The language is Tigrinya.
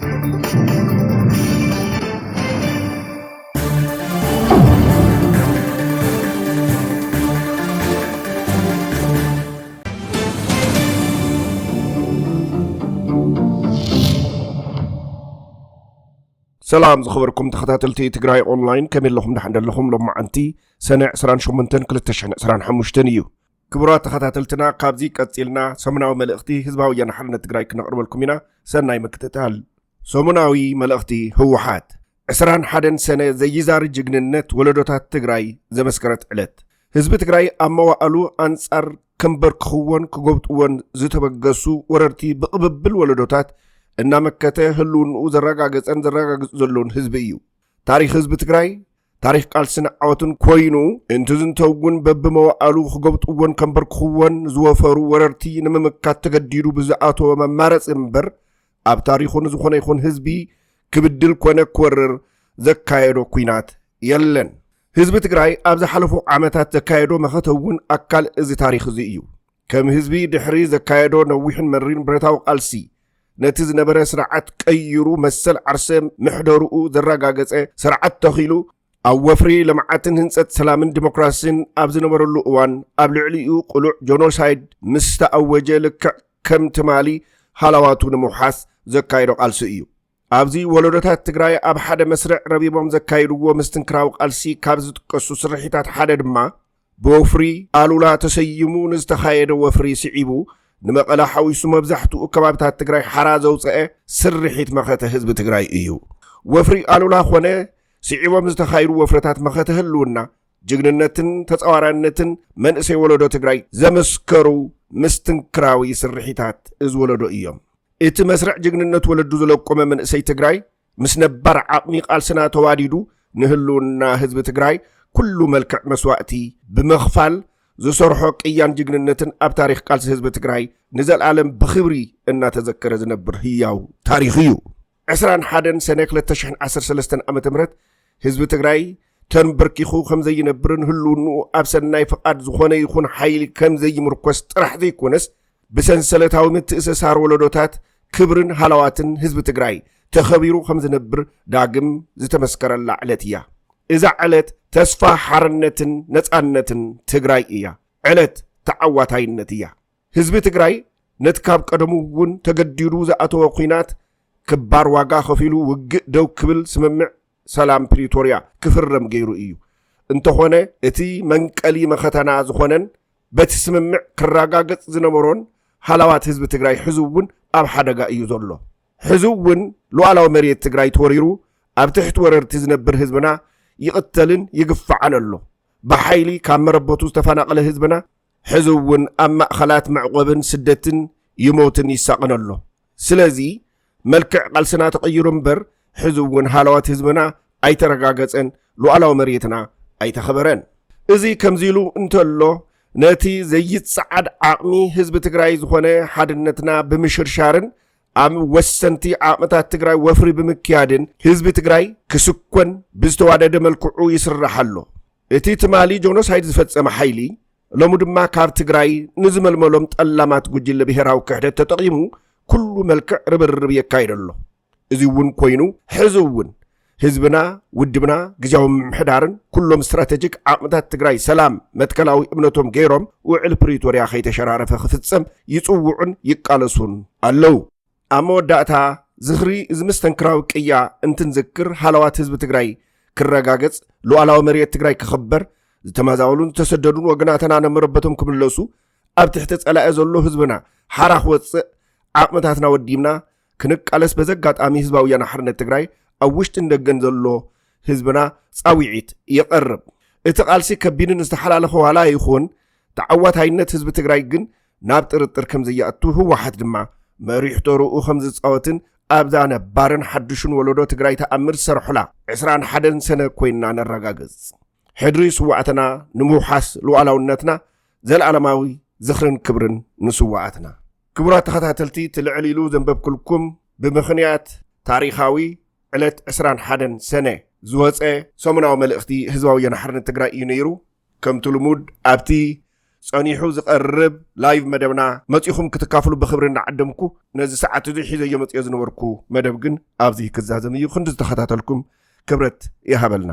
سلام زخبركم تخطاتلتي تقراي أونلاين كمل لكم دحن لكم لما عنتي سنة 2025 እዩ كبرات تخطاتلتنا قابزي قصيلنا سمناوي ملእኽቲ ህዝባዊ ወያነ ሓርነት ትግራይ ክነቅርበልኩም ኢና ሰናይ ምክትታል ሰሙናዊ መልእኽቲ ህወሓት 21 ሰነ ዘይዛር ጅግንነት ወለዶታት ትግራይ ዘመስከረት ዕለት ህዝቢ ትግራይ ኣብ መዋእሉ አንጻር ከንበር ክኽወን ክጎብጥወን ዝተበገሱ ወረርቲ ብቕብብል ወለዶታት እናመከተ ህልውንኡ ዘረጋገፀን ዘረጋግፅ ዘሎን ህዝቢ እዩ ታሪክ ህዝቢ ትግራይ ታሪክ ቃልስን ዓወትን ኮይኑ እንትዝንተውን በብመዋእሉ ክጎብጥወን ከንበር ክኽወን ዝወፈሩ ወረርቲ ንምምካት ተገዲዱ ብዝኣተወ መማረፂ እምበር ኣብ ታሪኹ ንዝኾነ ይኹን ህዝቢ ክብድል ኮነ ክወርር ዘካየዶ ኩናት የለን ህዝቢ ትግራይ ኣብ ዝሓለፉ ዓመታት ዘካየዶ መኸተውን ኣካል እዚ ታሪክ እዚ እዩ ከም ህዝቢ ድሕሪ ዘካየዶ ነዊሕን መሪርን ብረታዊ ቃልሲ ነቲ ዝነበረ ስርዓት ቀይሩ መሰል ዓርሰ ምሕደሩኡ ዘረጋገፀ ስርዓት ተኺሉ ኣብ ወፍሪ ልምዓትን ህንፀት ሰላምን ዲሞክራሲን ኣብ ዝነበረሉ እዋን ኣብ ልዕሊኡ ቁሉዕ ጆኖሳይድ ምስ ተኣወጀ ልክዕ ከም ትማሊ ሃላዋቱ ንምውሓስ ዘካይዶ ቃልሲ እዩ ኣብዚ ወለዶታት ትግራይ ኣብ ሓደ መስርዕ ረቢቦም ዘካይድዎ ምስትንክራዊ ቃልሲ ካብ ዝጥቀሱ ስርሒታት ሓደ ድማ ብወፍሪ ኣሉላ ተሰይሙ ንዝተኻየደ ወፍሪ ስዒቡ ንመቐለ ሓዊሱ መብዛሕትኡ ከባብታት ትግራይ ሓራ ዘውፅአ ስርሒት መኸተ ህዝቢ ትግራይ እዩ ወፍሪ ኣሉላ ኾነ ስዒቦም ዝተኻይዱ ወፍረታት መኸተ ህልውና ጅግንነትን ተፃዋራነትን መንእሰይ ወለዶ ትግራይ ዘመስከሩ ምስትንክራዊ ስርሒታት እዚ ወለዶ እዮም እቲ መስርዕ ጅግንነት ወለዱ ዘለቆመ መንእሰይ ትግራይ ምስ ነባር ዓቕሚ ቃልስና ተዋዲዱ ንህልውና ህዝቢ ትግራይ ኩሉ መልክዕ መስዋእቲ ብምኽፋል ዝሰርሖ ቅያን ጅግንነትን ኣብ ታሪክ ቃልሲ ህዝቢ ትግራይ ንዘለዓለም ብኽብሪ እናተዘከረ ዝነብር ህያው ታሪክ እዩ 21 ሰነ 2013 ዓመተ ምህረት ህዝቢ ትግራይ ተንበርኪኹ ከም ዘይነብርን ህልውንኡ ኣብ ሰናይ ፍቃድ ዝኾነ ይኹን ሓይሊ ከም ዘይምርኮስ ጥራሕ ዘይኮነስ ብሰንሰለታዊ ምትእስሳር ወለዶታት ክብርን ሃላዋትን ህዝቢ ትግራይ ተኸቢሩ ከም ዝነብር ዳግም ዝተመስከረላ ዕለት እያ እዛ ዕለት ተስፋ ሓርነትን ነፃነትን ትግራይ እያ ዕለት ተዓዋታይነት እያ ህዝቢ ትግራይ ነቲ ካብ ቀደሙ እውን ተገዲዱ ዝኣተወ ኩናት ክባር ዋጋ ከፊሉ ውግእ ደው ክብል ስምምዕ ሰላም ፕሪቶሪያ ክፍረም ገይሩ እዩ እንተኾነ እቲ መንቀሊ መኸተና ዝኾነን በቲ ስምምዕ ክረጋገፅ ዝነበሮን ሃላዋት ህዝቢ ትግራይ ሕዚ እውን ኣብ ሓደጋ እዩ ዘሎ ሕዚ እውን ሉዓላዊ መሬት ትግራይ ተወሪሩ ኣብ ትሕቲ ወረርቲ ዝነብር ህዝብና ይቕተልን ይግፋዕን ኣሎ ብሓይሊ ካብ መረበቱ ዝተፈናቐለ ህዝብና ሕዚ እውን ኣብ ማእኸላት መዕቆብን ስደትን ይሞትን ይሳቕን ኣሎ ስለዚ መልክዕ ቃልስና ተቐይሩ እምበር ሕዚ እውን ሃላዋት ህዝብና ኣይተረጋገፀን ሉዓላዊ መሬትና ኣይተኸበረን እዚ ከምዚ ኢሉ እንተሎ ነቲ ዘይፀዓድ ዓቕሚ ህዝቢ ትግራይ ዝኾነ ሓድነትና ብምሽርሻርን ኣብ ወሰንቲ ዓቕምታት ትግራይ ወፍሪ ብምክያድን ህዝቢ ትግራይ ክስኮን ብዝተዋደደ መልክዑ ይስራሕ ኣሎ እቲ ትማሊ ጆኖሳይድ ዝፈፀመ ሓይሊ ሎሙ ድማ ካብ ትግራይ ንዝመልመሎም ጠላማት ጉጅለ ብሄራዊ ክሕደት ተጠቒሙ ኩሉ መልክዕ ርብርብ የካይድ ኣሎ እዚ እውን ኮይኑ ሕዚ እውን ህዝብና ውድብና ግዜያዊ ምምሕዳርን ኩሎም ስትራቴጂክ ዓቕምታት ትግራይ ሰላም መትከላዊ እምነቶም ገይሮም ውዕል ፕሪቶሪያ ከይተሸራረፈ ክፍፀም ይፅውዑን ይቃለሱን ኣለው ኣብ መወዳእታ ዝኽሪ እዚ መስተንክራዊ ቅያ እንትንዝክር ሃላዋት ህዝቢ ትግራይ ክረጋገፅ ሉዓላዊ መሬት ትግራይ ክኽበር ዝተመዛበሉን ዝተሰደዱን ወገናትና ነመረበቶም ክምለሱ ኣብ ትሕቲ ፀላኤ ዘሎ ህዝብና ሓራ ክወፅእ ዓቕምታትና ወዲምና ክንቃለስ በዘጋጣሚ ህዝባዊ ወያነ ሓርነት ትግራይ ኣብ ውሽጢ እንደገን ዘሎ ህዝብና ፃዊዒት ይቐርብ እቲ ቃልሲ ከቢድን ዝተሓላለኸ ዋላ ይኹን ተዓዋታይነት ህዝቢ ትግራይ ግን ናብ ጥርጥር ከም ዘየኣቱ ህወሓት ድማ መሪሕ ተርኡ ከም ዝፃወትን ኣብዛ ነባርን ሓድሽን ወለዶ ትግራይ ተኣምር ዝሰርሑላ 21 ሰነ ኮይንና ነረጋገፅ ሕድሪ ስዋዕትና ንምውሓስ ሉዓላውነትና ዘለዓለማዊ ዝኽርን ክብርን ንስዋዕትና ክቡራት ተኸታተልቲ ትልዕል ኢሉ ዘንበብክልኩም ብምኽንያት ታሪኻዊ ዕለት 21 ሰነ ዝወፀ ሰሙናዊ መልእኽቲ ህዝባዊ ወያነ ሓርነት ትግራይ እዩ ነይሩ ከምቲ ልሙድ ኣብቲ ጸኒሑ ዝቐርብ ላይቭ መደብና መጺኹም ክትካፍሉ ብኽብሪ እናዓደምኩ ነዚ ሰዓት እዚ ሒዘዮ መጽዮ ዝነበርኩ መደብ ግን ኣብዚ ክዛዘም እዩ። ክንዲ ዝተኸታተልኩም ክብረት ይሃበልና።